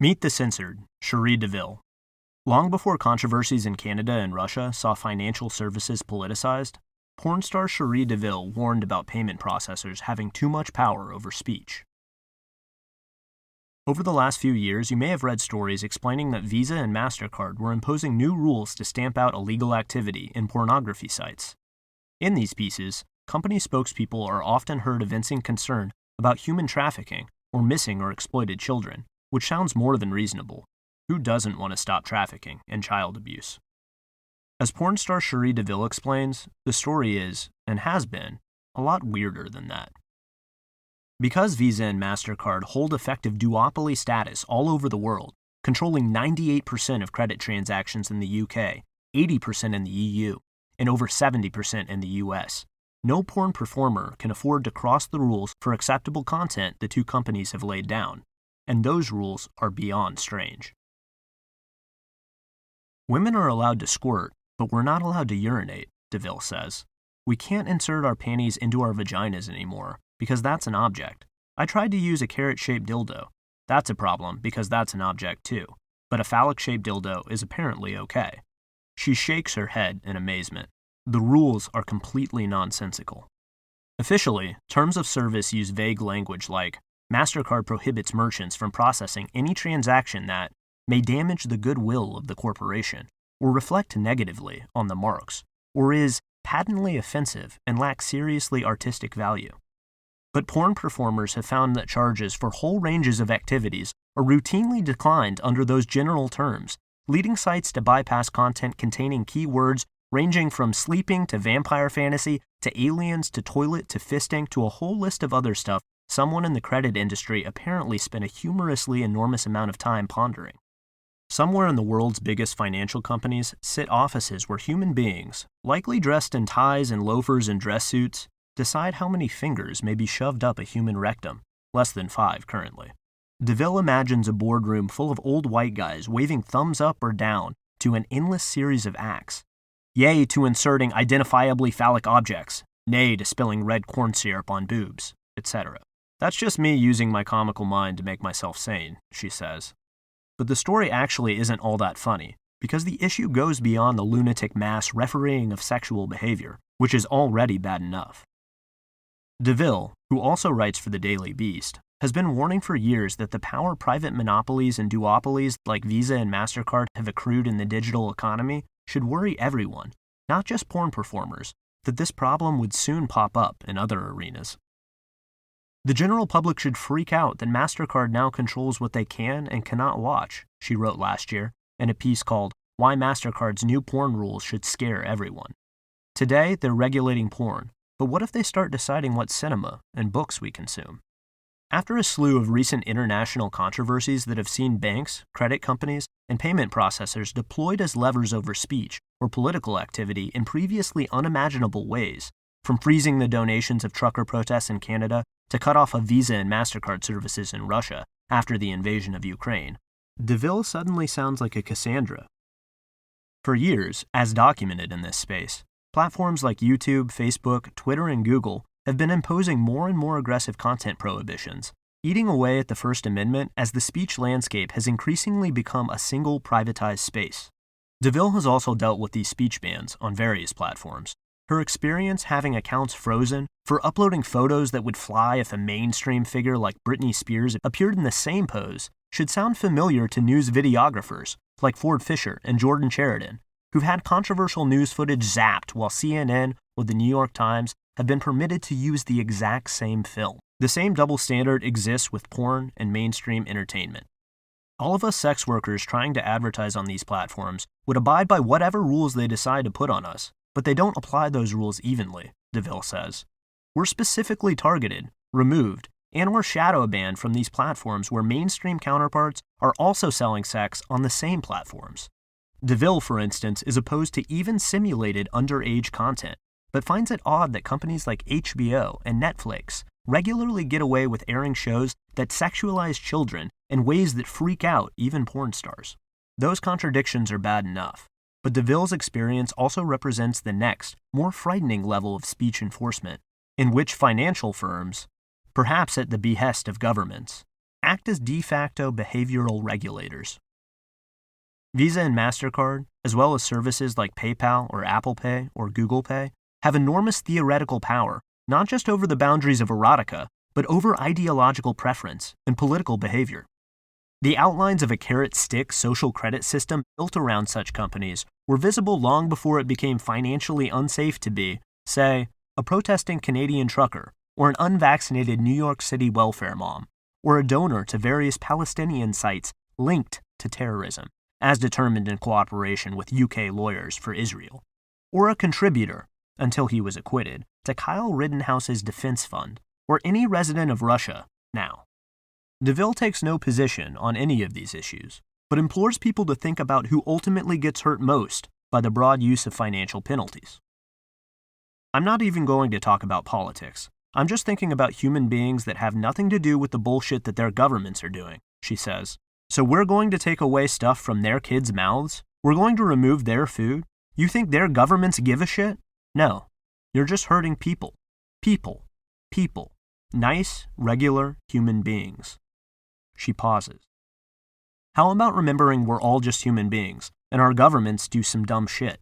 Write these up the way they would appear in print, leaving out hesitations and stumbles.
Meet the Censored, Cheri Deville. Long before controversies in Canada and Russia saw financial services politicized, porn star Cheri Deville warned about payment processors having too much power over speech. Over the last few years, you may have read stories explaining that Visa and MasterCard were imposing new rules to stamp out illegal activity in pornography sites. In these pieces, company spokespeople are often heard evincing concern about human trafficking or missing or exploited children, which sounds more than reasonable. Who doesn't want to stop trafficking and child abuse? As porn star Cheri Deville explains, the story is, and has been, a lot weirder than that. Because Visa and MasterCard hold effective duopoly status all over the world, controlling 98% of credit transactions in the UK, 80% in the EU, and over 70% in the US, no porn performer can afford to cross the rules for acceptable content the two companies have laid down, and those rules are beyond strange. Women are allowed to squirt, but we're not allowed to urinate, Deville says. We can't insert our panties into our vaginas anymore, because that's an object. I tried to use a carrot-shaped dildo. That's a problem, because that's an object too. But a phallic-shaped dildo is apparently okay. She shakes her head in amazement. The rules are completely nonsensical. Officially, terms of service use vague language like, MasterCard prohibits merchants from processing any transaction that may damage the goodwill of the corporation, or reflect negatively on the marks, or is patently offensive and lacks seriously artistic value. But porn performers have found that charges for whole ranges of activities are routinely declined under those general terms, leading sites to bypass content containing keywords ranging from sleeping to vampire fantasy to aliens to toilet to fisting to a whole list of other stuff someone in the credit industry apparently spent a humorously enormous amount of time pondering. Somewhere in the world's biggest financial companies sit offices where human beings, likely dressed in ties and loafers and dress suits, decide how many fingers may be shoved up a human rectum, less than 5 currently. Deville imagines a boardroom full of old white guys waving thumbs up or down to an endless series of acts. Yay to inserting identifiably phallic objects, nay to spilling red corn syrup on boobs, etc. That's just me using my comical mind to make myself sane, she says. But the story actually isn't all that funny, because the issue goes beyond the lunatic mass refereeing of sexual behavior, which is already bad enough. Deville, who also writes for the Daily Beast, has been warning for years that the power private monopolies and duopolies like Visa and MasterCard have accrued in the digital economy should worry everyone, not just porn performers, that this problem would soon pop up in other arenas. The general public should freak out that MasterCard now controls what they can and cannot watch, she wrote last year in a piece called Why MasterCard's New Porn Rules Should Scare Everyone. Today, they're regulating porn, but what if they start deciding what cinema and books we consume? After a slew of recent international controversies that have seen banks, credit companies, and payment processors deployed as levers over speech or political activity in previously unimaginable ways, from freezing the donations of trucker protests in Canada to cut off of Visa and MasterCard services in Russia after the invasion of Ukraine, Deville suddenly sounds like a Cassandra. For years, as documented in this space, platforms like YouTube, Facebook, Twitter, and Google have been imposing more and more aggressive content prohibitions, eating away at the First Amendment as the speech landscape has increasingly become a single privatized space. Deville has also dealt with these speech bans on various platforms. Her experience having accounts frozen for uploading photos that would fly if a mainstream figure like Britney Spears appeared in the same pose should sound familiar to news videographers like Ford Fisher and Jordan Sheridan, who've had controversial news footage zapped while CNN or the New York Times have been permitted to use the exact same film. The same double standard exists with porn and mainstream entertainment. All of us sex workers trying to advertise on these platforms would abide by whatever rules they decide to put on us, but they don't apply those rules evenly, Deville says. We're specifically targeted, removed, and we're shadow banned from these platforms where mainstream counterparts are also selling sex on the same platforms. Deville, for instance, is opposed to even simulated underage content, but finds it odd that companies like HBO and Netflix regularly get away with airing shows that sexualize children in ways that freak out even porn stars. Those contradictions are bad enough, but Deville's experience also represents the next, more frightening level of speech enforcement, in which financial firms, perhaps at the behest of governments, act as de facto behavioral regulators. Visa and MasterCard, as well as services like PayPal or Apple Pay or Google Pay, have enormous theoretical power, not just over the boundaries of erotica, but over ideological preference and political behavior. The outlines of a carrot-stick social credit system built around such companies were visible long before it became financially unsafe to be, say, a protesting Canadian trucker, or an unvaccinated New York City welfare mom, or a donor to various Palestinian sites linked to terrorism, as determined in cooperation with UK lawyers for Israel, or a contributor, until he was acquitted, to Kyle Rittenhouse's defense fund, or any resident of Russia now. Deville takes no position on any of these issues, but implores people to think about who ultimately gets hurt most by the broad use of financial penalties. I'm not even going to talk about politics. I'm just thinking about human beings that have nothing to do with the bullshit that their governments are doing, she says. So we're going to take away stuff from their kids' mouths? We're going to remove their food? You think their governments give a shit? No. You're just hurting people. People. People. Nice, regular human beings. She pauses. How about remembering we're all just human beings, and our governments do some dumb shit?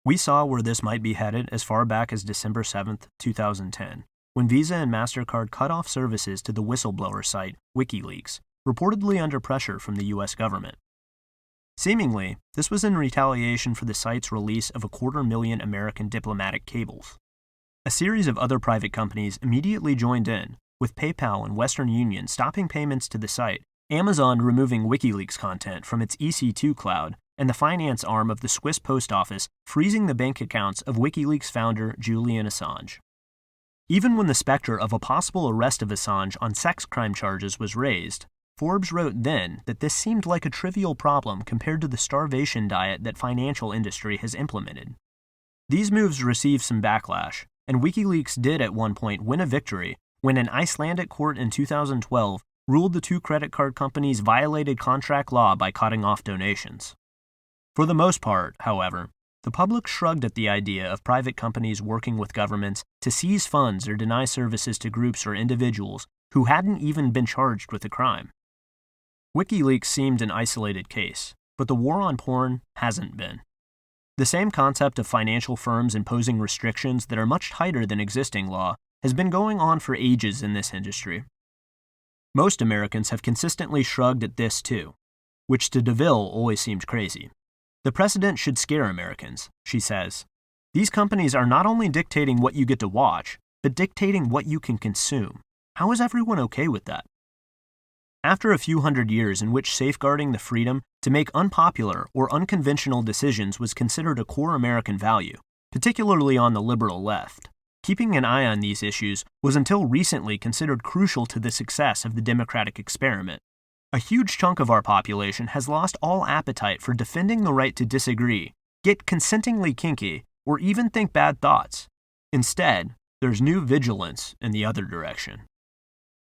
We saw where this might be headed as far back as December 7th, 2010, when Visa and MasterCard cut off services to the whistleblower site WikiLeaks, reportedly under pressure from the U.S. government. Seemingly, this was in retaliation for the site's release of 250,000 American diplomatic cables. A series of other private companies immediately joined in, with PayPal and Western Union stopping payments to the site, Amazon removing WikiLeaks content from its EC2 cloud, and the finance arm of the Swiss Post Office freezing the bank accounts of WikiLeaks founder Julian Assange. Even when the specter of a possible arrest of Assange on sex crime charges was raised, Forbes wrote then that this seemed like a trivial problem compared to the starvation diet that financial industry has implemented. These moves received some backlash, and WikiLeaks did at one point win a victory when an Icelandic court in 2012 ruled the two credit card companies violated contract law by cutting off donations. For the most part, however, the public shrugged at the idea of private companies working with governments to seize funds or deny services to groups or individuals who hadn't even been charged with a crime. WikiLeaks seemed an isolated case, but the war on porn hasn't been. The same concept of financial firms imposing restrictions that are much tighter than existing law has been going on for ages in this industry. Most Americans have consistently shrugged at this too, which to Deville always seemed crazy. The precedent should scare Americans, she says. These companies are not only dictating what you get to watch, but dictating what you can consume. How is everyone okay with that? After a few hundred years in which safeguarding the freedom to make unpopular or unconventional decisions was considered a core American value, particularly on the liberal left, keeping an eye on these issues was until recently considered crucial to the success of the democratic experiment. A huge chunk of our population has lost all appetite for defending the right to disagree, get consentingly kinky, or even think bad thoughts. Instead, there's new vigilance in the other direction.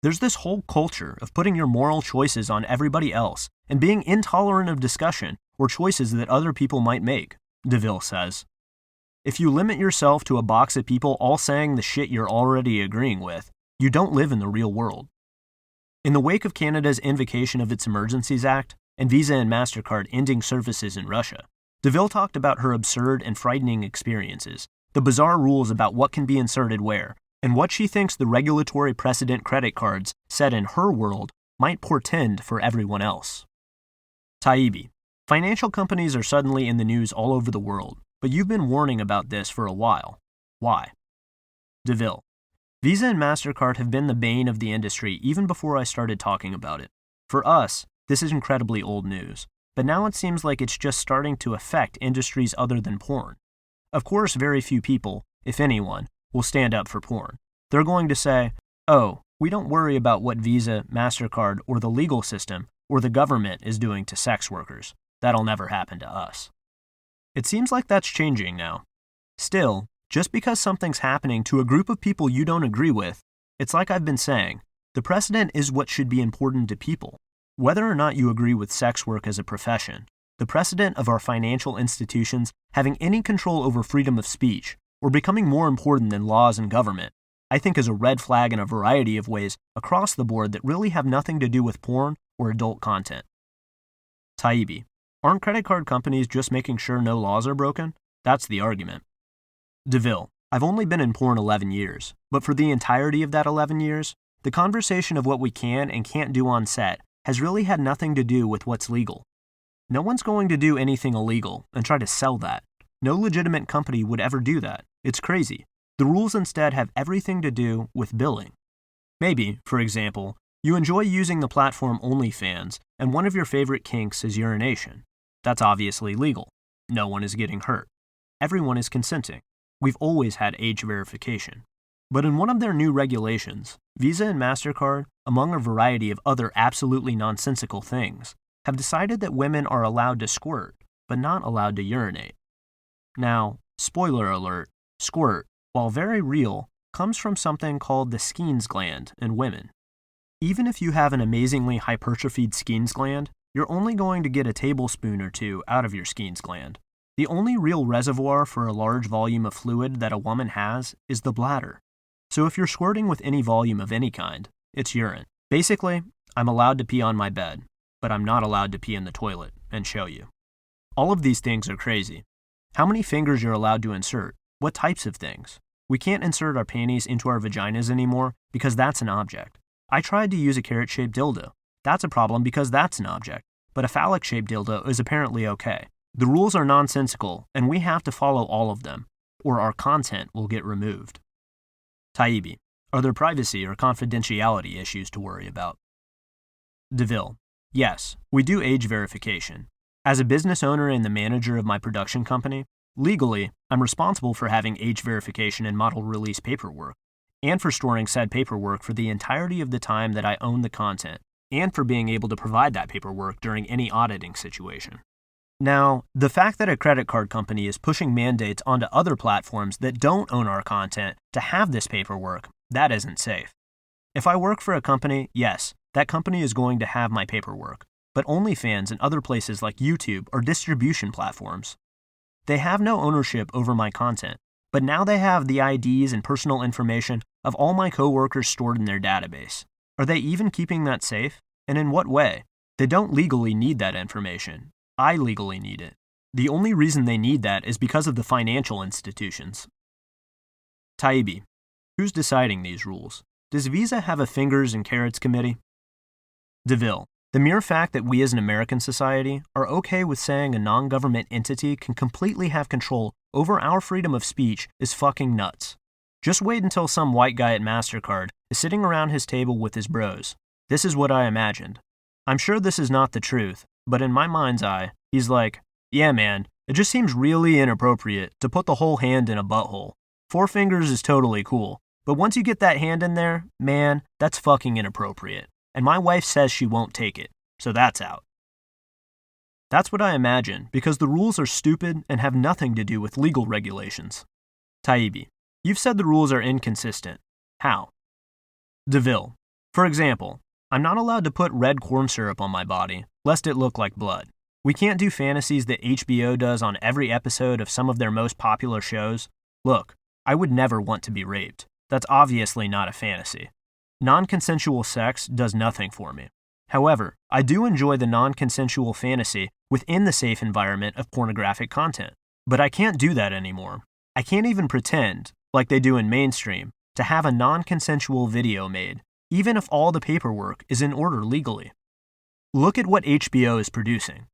There's this whole culture of putting your moral choices on everybody else and being intolerant of discussion or choices that other people might make, Deville says. If you limit yourself to a box of people all saying the shit you're already agreeing with, you don't live in the real world. In the wake of Canada's invocation of its Emergencies Act and Visa and MasterCard ending services in Russia, Deville talked about her absurd and frightening experiences, the bizarre rules about what can be inserted where, and what she thinks the regulatory precedent credit cards set in her world might portend for everyone else. Taibbi. Financial companies are suddenly in the news all over the world, but you've been warning about this for a while. Why? Deville. Visa and MasterCard have been the bane of the industry even before I started talking about it. For us, this is incredibly old news, but now it seems like it's just starting to affect industries other than porn. Of course, very few people, if anyone, will stand up for porn. They're going to say, oh, we don't worry about what Visa, MasterCard, or the legal system, or the government is doing to sex workers. That'll never happen to us. It seems like that's changing now. Still, just because something's happening to a group of people you don't agree with, it's like I've been saying, the precedent is what should be important to people. Whether or not you agree with sex work as a profession, the precedent of our financial institutions having any control over freedom of speech, or becoming more important than laws and government, I think is a red flag in a variety of ways across the board that really have nothing to do with porn or adult content. Taibbi, aren't credit card companies just making sure no laws are broken? That's the argument. Deville, I've only been in porn 11 years, but for the entirety of that 11 years, the conversation of what we can and can't do on set has really had nothing to do with what's legal. No one's going to do anything illegal and try to sell that. No legitimate company would ever do that. It's crazy. The rules instead have everything to do with billing. Maybe, for example, you enjoy using the platform OnlyFans and one of your favorite kinks is urination. That's obviously legal. No one is getting hurt. Everyone is consenting. We've always had age verification. But in one of their new regulations, Visa and MasterCard, among a variety of other absolutely nonsensical things, have decided that women are allowed to squirt, but not allowed to urinate. Now, spoiler alert, squirt, while very real, comes from something called the Skene's gland in women. Even if you have an amazingly hypertrophied Skene's gland, you're only going to get a tablespoon or two out of your Skene's gland. The only real reservoir for a large volume of fluid that a woman has is the bladder. So if you're squirting with any volume of any kind, it's urine. Basically, I'm allowed to pee on my bed, but I'm not allowed to pee in the toilet and show you. All of these things are crazy. How many fingers you're allowed to insert? What types of things? We can't insert our panties into our vaginas anymore because that's an object. I tried to use a carrot-shaped dildo. That's a problem because that's an object. But a phallic-shaped dildo is apparently okay. The rules are nonsensical, and we have to follow all of them, or our content will get removed. Taibbi, are there privacy or confidentiality issues to worry about? Deville, yes, we do age verification. As a business owner and the manager of my production company, legally, I'm responsible for having age verification and model release paperwork, and for storing said paperwork for the entirety of the time that I own the content, and for being able to provide that paperwork during any auditing situation. Now, the fact that a credit card company is pushing mandates onto other platforms that don't own our content to have this paperwork, that isn't safe. If I work for a company, yes, that company is going to have my paperwork, but OnlyFans and other places like YouTube are distribution platforms. They have no ownership over my content, but now they have the IDs and personal information of all my coworkers stored in their database. Are they even keeping that safe? And in what way? They don't legally need that information. I legally need it. The only reason they need that is because of the financial institutions. Taibbi, who's deciding these rules? Does Visa have a fingers and carrots committee? Deville, the mere fact that we as an American society are okay with saying a non-government entity can completely have control over our freedom of speech is fucking nuts. Just wait until some white guy at MasterCard is sitting around his table with his bros. This is what I imagined. I'm sure this is not the truth, but in my mind's eye, he's like, yeah man, it just seems really inappropriate to put the whole hand in a butthole. 4 fingers is totally cool, but once you get that hand in there, man, that's fucking inappropriate. And my wife says she won't take it, so that's out. That's what I imagine, because the rules are stupid and have nothing to do with legal regulations. Taibbi, you've said the rules are inconsistent. How? Deville, for example, I'm not allowed to put red corn syrup on my body, lest it look like blood. We can't do fantasies that HBO does on every episode of some of their most popular shows. Look, I would never want to be raped. That's obviously not a fantasy. Non-consensual sex does nothing for me. However, I do enjoy the non-consensual fantasy within the safe environment of pornographic content. But I can't do that anymore. I can't even pretend, like they do in mainstream, to have a non-consensual video made, even if all the paperwork is in order legally. Look at what HBO is producing.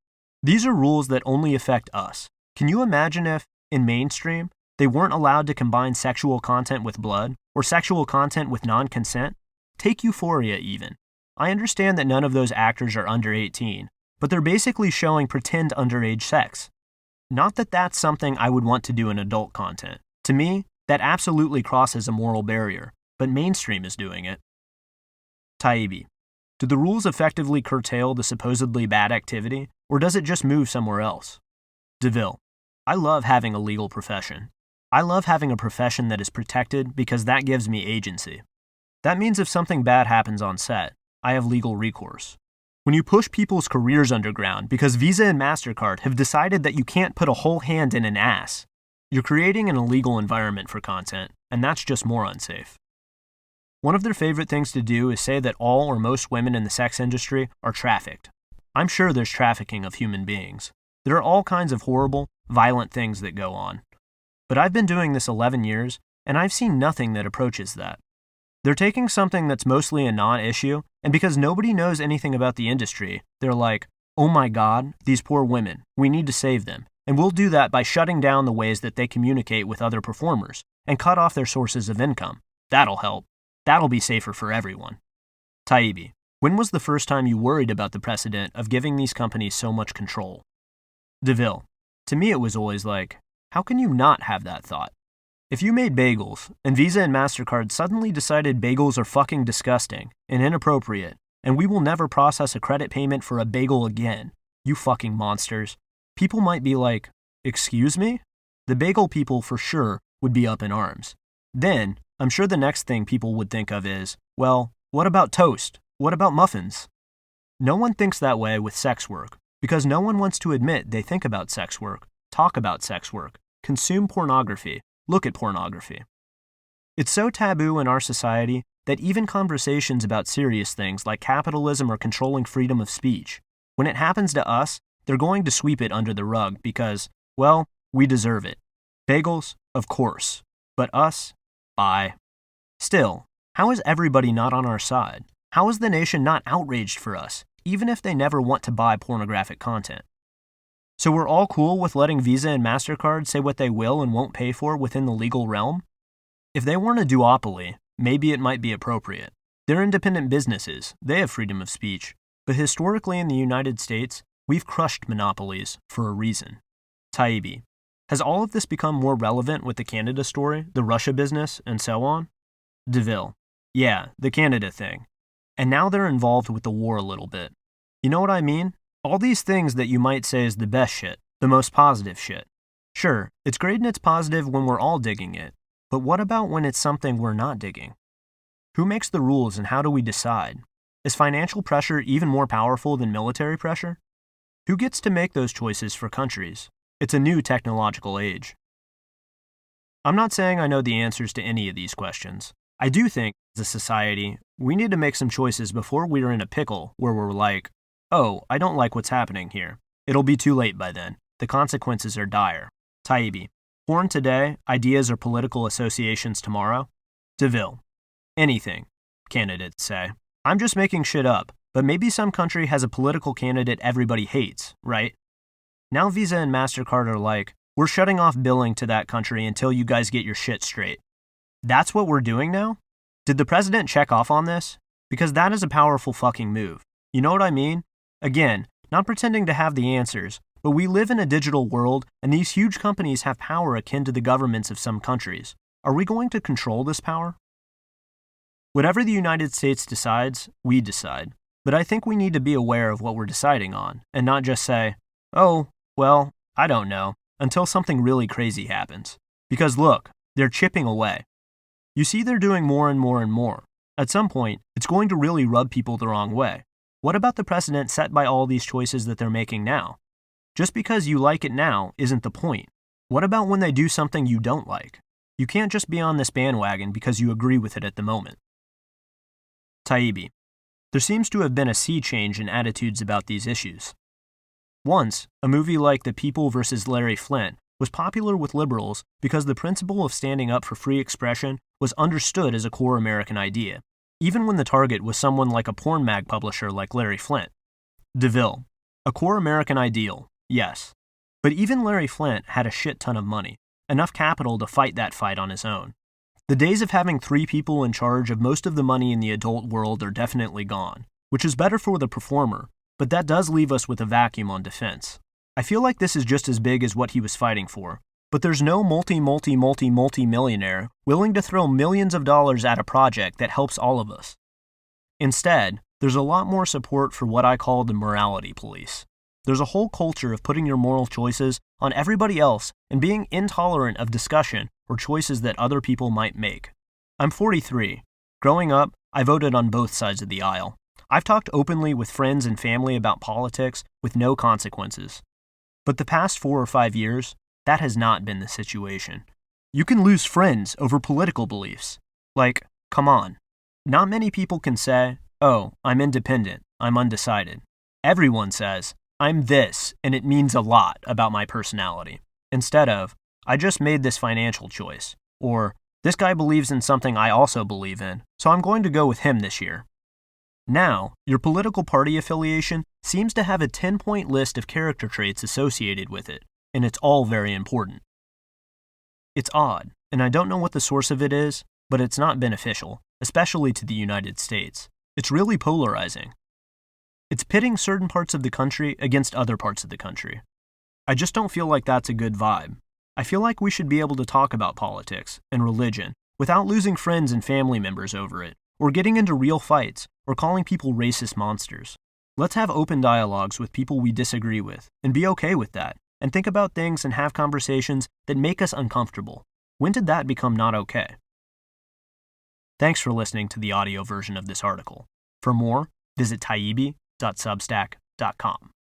These are rules that only affect us. Can you imagine if, in mainstream, they weren't allowed to combine sexual content with blood, or sexual content with non-consent? Take Euphoria even. I understand that none of those actors are under 18, but they're basically showing pretend underage sex. Not that that's something I would want to do in adult content. To me, that absolutely crosses a moral barrier, but mainstream is doing it. Taibbi, do the rules effectively curtail the supposedly bad activity, or does it just move somewhere else? Deville, I love having a legal profession. I love having a profession that is protected because that gives me agency. That means if something bad happens on set, I have legal recourse. When you push people's careers underground because Visa and MasterCard have decided that you can't put a whole hand in an ass, you're creating an illegal environment for content, and that's just more unsafe. One of their favorite things to do is say that all or most women in the sex industry are trafficked. I'm sure there's trafficking of human beings. There are all kinds of horrible, violent things that go on. But I've been doing this 11 years, and I've seen nothing that approaches that. They're taking something that's mostly a non-issue, and because nobody knows anything about the industry, they're like, oh my god, these poor women, we need to save them. And we'll do that by shutting down the ways that they communicate with other performers, and cut off their sources of income. That'll help. That'll be safer for everyone. Taibbi, when was the first time you worried about the precedent of giving these companies so much control? Deville, to me it was always like, how can you not have that thought? If you made bagels, and Visa and MasterCard suddenly decided bagels are fucking disgusting and inappropriate, and we will never process a credit payment for a bagel again, you fucking monsters, people might be like, excuse me? The bagel people for sure would be up in arms. Then, I'm sure the next thing people would think of is, well, what about toast? What about muffins? No one thinks that way with sex work, because no one wants to admit they think about sex work, talk about sex work, consume pornography, look at pornography. It's so taboo in our society that even conversations about serious things like capitalism or controlling freedom of speech, when it happens to us, they're going to sweep it under the rug because, well, we deserve it. Bagels, of course. But us? Bye. Still, how is everybody not on our side? How is the nation not outraged for us, even if they never want to buy pornographic content? So we're all cool with letting Visa and MasterCard say what they will and won't pay for within the legal realm? If they weren't a duopoly, maybe it might be appropriate. They're independent businesses, they have freedom of speech, but historically in the United States, we've crushed monopolies for a reason. Taibbi, has all of this become more relevant with the Canada story, the Russia business, and so on? Deville, yeah, the Canada thing. And now they're involved with the war a little bit. You know what I mean? All these things that you might say is the best shit, the most positive shit. Sure, it's great and it's positive when we're all digging it, but what about when it's something we're not digging? Who makes the rules and how do we decide? Is financial pressure even more powerful than military pressure? Who gets to make those choices for countries? It's a new technological age. I'm not saying I know the answers to any of these questions. I do think, as a society, we need to make some choices before we're in a pickle where we're like, oh, I don't like what's happening here. It'll be too late by then. The consequences are dire. Taibbi, porn today, ideas or political associations tomorrow? Deville, anything, candidates say. I'm just making shit up, but maybe some country has a political candidate everybody hates, right? Now Visa and MasterCard are like, we're shutting off billing to that country until you guys get your shit straight. That's what we're doing now? Did the president check off on this? Because that is a powerful fucking move. You know what I mean? Again, not pretending to have the answers, but we live in a digital world and these huge companies have power akin to the governments of some countries. Are we going to control this power? Whatever the United States decides, we decide. But I think we need to be aware of what we're deciding on, and not just say, oh, well, I don't know, until something really crazy happens. Because look, they're chipping away. You see they're doing more and more and more. At some point, it's going to really rub people the wrong way. What about the precedent set by all these choices that they're making now? Just because you like it now isn't the point. What about when they do something you don't like? You can't just be on this bandwagon because you agree with it at the moment. Taibbi, there seems to have been a sea change in attitudes about these issues. Once, a movie like The People vs. Larry Flynt was popular with liberals because the principle of standing up for free expression was understood as a core American idea, even when the target was someone like a porn mag publisher like Larry Flynt. Deville, a core American ideal, yes. But even Larry Flynt had a shit ton of money, enough capital to fight that fight on his own. The days of having 3 people in charge of most of the money in the adult world are definitely gone, which is better for the performer, but that does leave us with a vacuum on defense. I feel like this is just as big as what he was fighting for, but there's no multi-millionaire willing to throw millions of dollars at a project that helps all of us. Instead, there's a lot more support for what I call the morality police. There's a whole culture of putting your moral choices on everybody else and being intolerant of discussion or choices that other people might make. I'm 43. Growing up, I voted on both sides of the aisle. I've talked openly with friends and family about politics with no consequences. But the past 4 or 5 years, that has not been the situation. You can lose friends over political beliefs. Like, come on. Not many people can say, oh, I'm independent, I'm undecided. Everyone says, I'm this, and it means a lot about my personality. Instead of, I just made this financial choice. Or, this guy believes in something I also believe in, so I'm going to go with him this year. Now, your political party affiliation seems to have a 10-point list of character traits associated with it, and it's all very important. It's odd, and I don't know what the source of it is, but it's not beneficial, especially to the United States. It's really polarizing. It's pitting certain parts of the country against other parts of the country. I just don't feel like that's a good vibe. I feel like we should be able to talk about politics and religion without losing friends and family members over it, or getting into real fights, or calling people racist monsters. Let's have open dialogues with people we disagree with, and be okay with that, and think about things and have conversations that make us uncomfortable. When did that become not okay? Thanks for listening to the audio version of this article. For more, visit taibbi.substack.com.